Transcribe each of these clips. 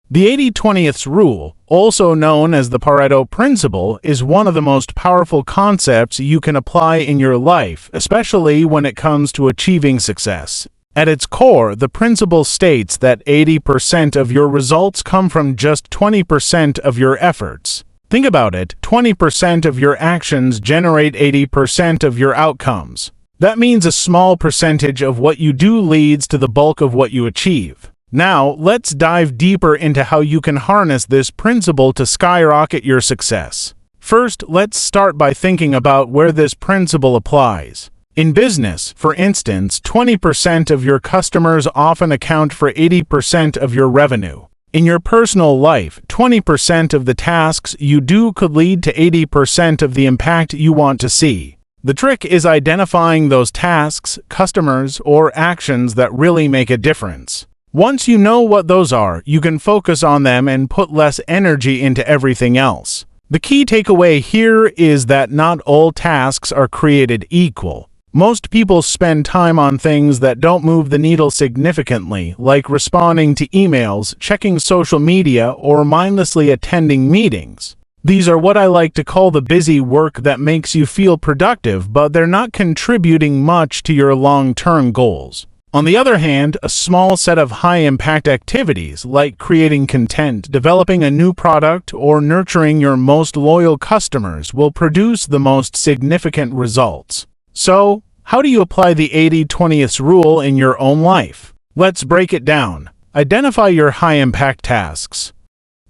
The 80/20 rule, also known as the Pareto principle, is one of the most powerful concepts you can apply in your life, especially when it comes to achieving success. At its core, the principle states that 80% of your results come from just 20% of your efforts. Think about it, 20% of your actions generate 80% of your outcomes. That means a small percentage of what you do leads to the bulk of what you achieve. Now, let's dive deeper into how you can harness this principle to skyrocket your success. First, let's start by thinking about where this principle applies. In business, for instance, 20% of your customers often account for 80% of your revenue. In your personal life, 20% of the tasks you do could lead to 80% of the impact you want to see. The trick is identifying those tasks, customers, or actions that really make a difference. Once you know what those are, you can focus on them and put less energy into everything else. The key takeaway here is that not all tasks are created equal. Most people spend time on things that don't move the needle significantly, like responding to emails, checking social media, or mindlessly attending meetings. These are what I like to call the busy work that makes you feel productive, but they're not contributing much to your long-term goals. On the other hand, a small set of high-impact activities, like creating content, developing a new product, or nurturing your most loyal customers, will produce the most significant results. So, how do you apply the 80/20 rule in your own life? Let's break it down. Identify your high-impact tasks.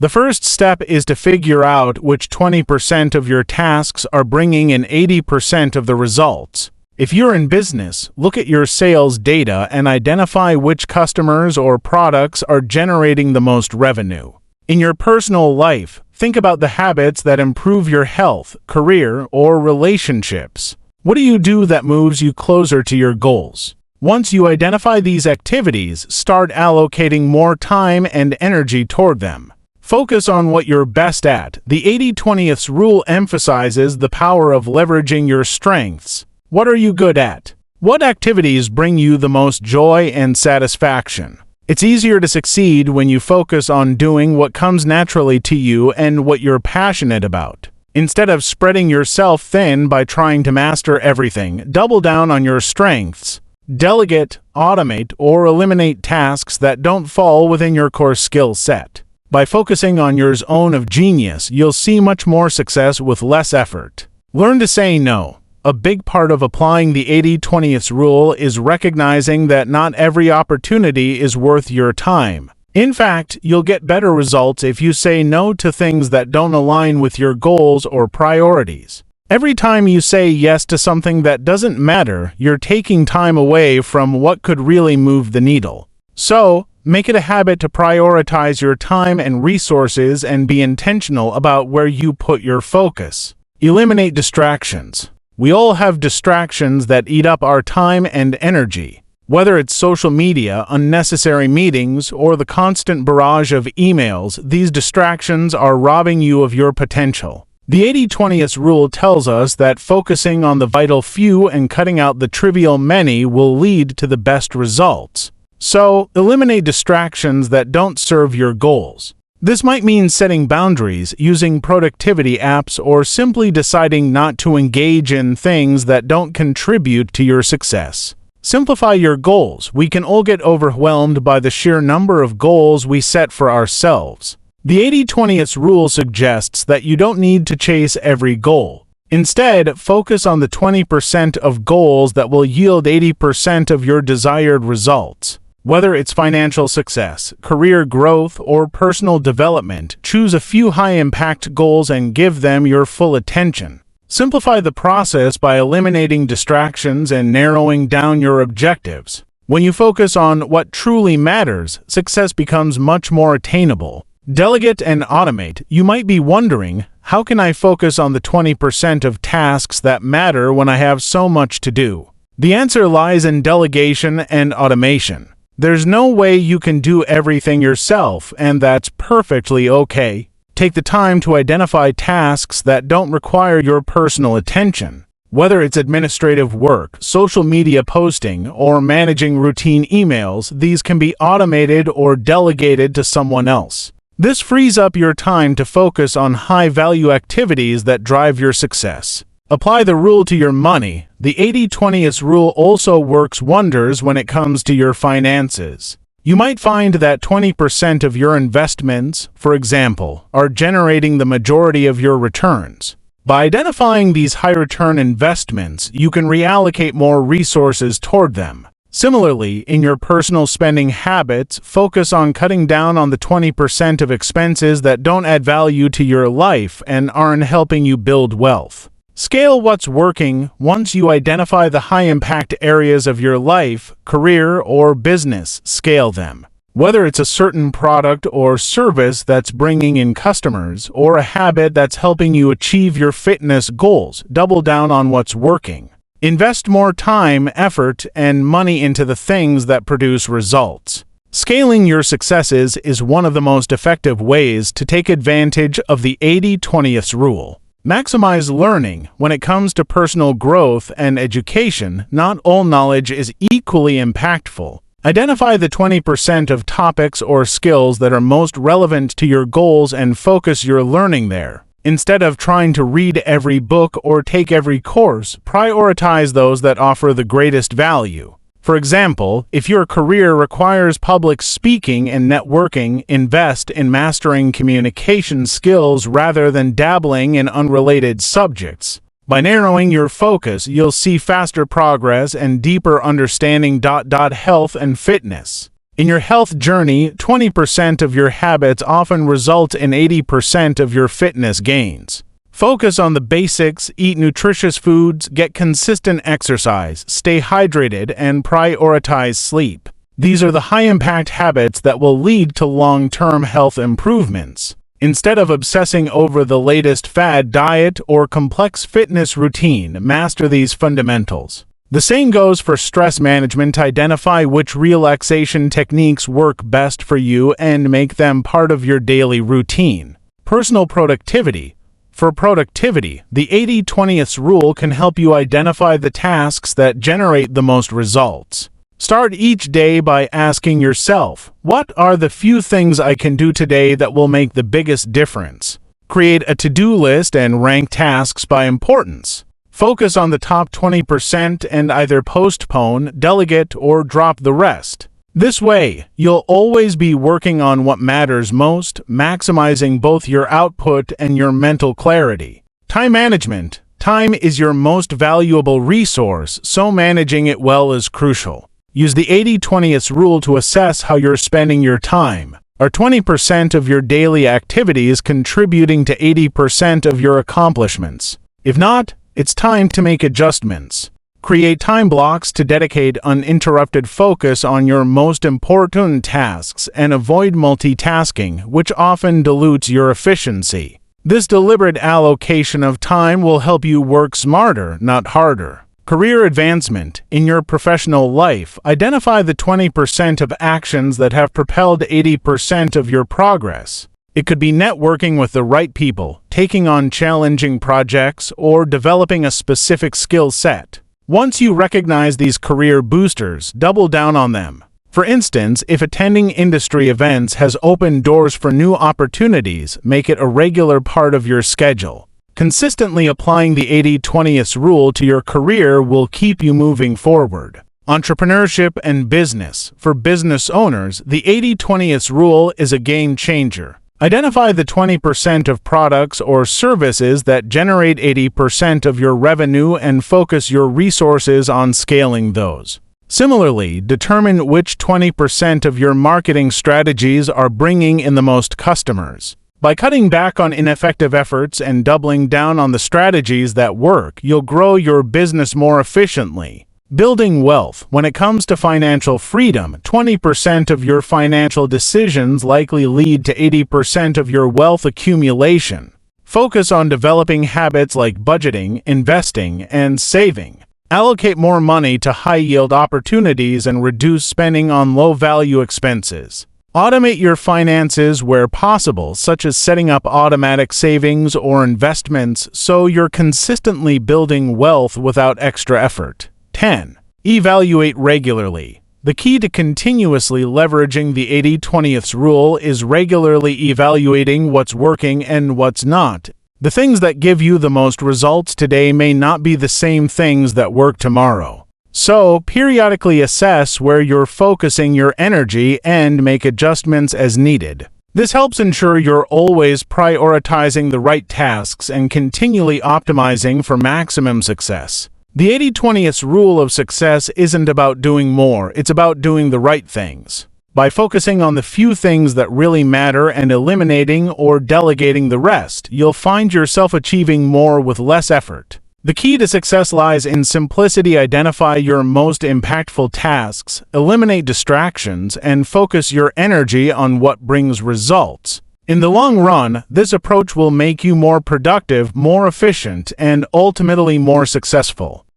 The first step is to figure out which 20% of your tasks are bringing in 80% of the results. If you're in business, look at your sales data and identify which customers or products are generating the most revenue. In your personal life, think about the habits that improve your health, career, or relationships. What do you do that moves you closer to your goals? Once you identify these activities, start allocating more time and energy toward them. Focus on what you're best at. The 80/20 rule emphasizes the power of leveraging your strengths. What are you good at? What activities bring you the most joy and satisfaction? It's easier to succeed when you focus on doing what comes naturally to you and what you're passionate about. Instead of spreading yourself thin by trying to master everything, double down on your strengths. Delegate, automate, or eliminate tasks that don't fall within your core skill set. By focusing on your zone of genius, you'll see much more success with less effort. Learn to say no. A big part of applying the 80/20 rule is recognizing that not every opportunity is worth your time. In fact, you'll get better results if you say no to things that don't align with your goals or priorities. Every time you say yes to something that doesn't matter, you're taking time away from what could really move the needle. So, make it a habit to prioritize your time and resources and be intentional about where you put your focus. Eliminate distractions. We all have distractions that eat up our time and energy. Whether it's social media, unnecessary meetings, or the constant barrage of emails, these distractions are robbing you of your potential. The 80/20 rule tells us that focusing on the vital few and cutting out the trivial many will lead to the best results. So, eliminate distractions that don't serve your goals. This might mean setting boundaries, using productivity apps, or simply deciding not to engage in things that don't contribute to your success. Simplify your goals. We can all get overwhelmed by the sheer number of goals we set for ourselves. The 80/20 rule suggests that you don't need to chase every goal. Instead, focus on the 20% of goals that will yield 80% of your desired results. Whether it's financial success, career growth, or personal development, choose a few high-impact goals and give them your full attention. Simplify the process by eliminating distractions and narrowing down your objectives. When you focus on what truly matters, success becomes much more attainable. Delegate and automate. You might be wondering, how can I focus on the 20% of tasks that matter when I have so much to do? The answer lies in delegation and automation. There's no way you can do everything yourself, and that's perfectly okay. Take the time to identify tasks that don't require your personal attention. Whether it's administrative work, social media posting, or managing routine emails, these can be automated or delegated to someone else. This frees up your time to focus on high-value activities that drive your success. Apply the rule to your money. The 80-20 rule also works wonders when it comes to your finances. You might find that 20% of your investments, for example, are generating the majority of your returns. By identifying these high-return investments, you can reallocate more resources toward them. Similarly, in your personal spending habits, focus on cutting down on the 20% of expenses that don't add value to your life and aren't helping you build wealth. Scale what's working. Once you identify the high-impact areas of your life, career, or business, scale them. Whether it's a certain product or service that's bringing in customers, or a habit that's helping you achieve your fitness goals, double down on what's working. Invest more time, effort, and money into the things that produce results. Scaling your successes is one of the most effective ways to take advantage of the 80-20 rule. Maximize learning. When it comes to personal growth and education, not all knowledge is equally impactful. Identify the 20% of topics or skills that are most relevant to your goals and focus your learning there. Instead of trying to read every book or take every course, prioritize those that offer the greatest value. For example, if your career requires public speaking and networking, invest in mastering communication skills rather than dabbling in unrelated subjects. By narrowing your focus, you'll see faster progress and deeper understanding. Health and fitness. In your health journey, 20% of your habits often result in 80% of your fitness gains. Focus on the basics, eat nutritious foods, get consistent exercise, stay hydrated, and prioritize sleep. These are the high-impact habits that will lead to long-term health improvements. Instead of obsessing over the latest fad diet or complex fitness routine, master these fundamentals. The same goes for stress management. Identify which relaxation techniques work best for you and make them part of your daily routine. Personal productivity. For productivity, the 80-20 rule can help you identify the tasks that generate the most results. Start each day by asking yourself, what are the few things I can do today that will make the biggest difference? Create a to-do list and rank tasks by importance. Focus on the top 20% and either postpone, delegate, or drop the rest. This way, you'll always be working on what matters most, maximizing both your output and your mental clarity. Time management. Time is your most valuable resource, so managing it well is crucial. Use the 80-20 rule to assess how you're spending your time. Are 20% of your daily activities contributing to 80% of your accomplishments? If not, it's time to make adjustments. Create time blocks to dedicate uninterrupted focus on your most important tasks and avoid multitasking, which often dilutes your efficiency. This deliberate allocation of time will help you work smarter, not harder. Career advancement. In your professional life, identify the 20% of actions that have propelled 80% of your progress. It could be networking with the right people, taking on challenging projects, or developing a specific skill set. Once you recognize these career boosters, double down on them. For instance, if attending industry events has opened doors for new opportunities, make it a regular part of your schedule. Consistently applying the 80-20 rule to your career will keep you moving forward. Entrepreneurship and business. For business owners, the 80-20 rule is a game changer. Identify the 20% of products or services that generate 80% of your revenue and focus your resources on scaling those. Similarly, determine which 20% of your marketing strategies are bringing in the most customers. By cutting back on ineffective efforts and doubling down on the strategies that work, you'll grow your business more efficiently. Building wealth. When it comes to financial freedom, 20% of your financial decisions likely lead to 80% of your wealth accumulation. Focus on developing habits like budgeting, investing, and saving. Allocate more money to high-yield opportunities and reduce spending on low-value expenses. Automate your finances where possible, such as setting up automatic savings or investments, so you're consistently building wealth without extra effort. 10. Evaluate regularly. The key to continuously leveraging the 80/20 rule is regularly evaluating what's working and what's not. The things that give you the most results today may not be the same things that work tomorrow. So, periodically assess where you're focusing your energy and make adjustments as needed. This helps ensure you're always prioritizing the right tasks and continually optimizing for maximum success. The 80/20 rule of success isn't about doing more, it's about doing the right things. By focusing on the few things that really matter and eliminating or delegating the rest, you'll find yourself achieving more with less effort. The key to success lies in simplicity. Identify your most impactful tasks, eliminate distractions, and focus your energy on what brings results. In the long run, this approach will make you more productive, more efficient, and ultimately more successful.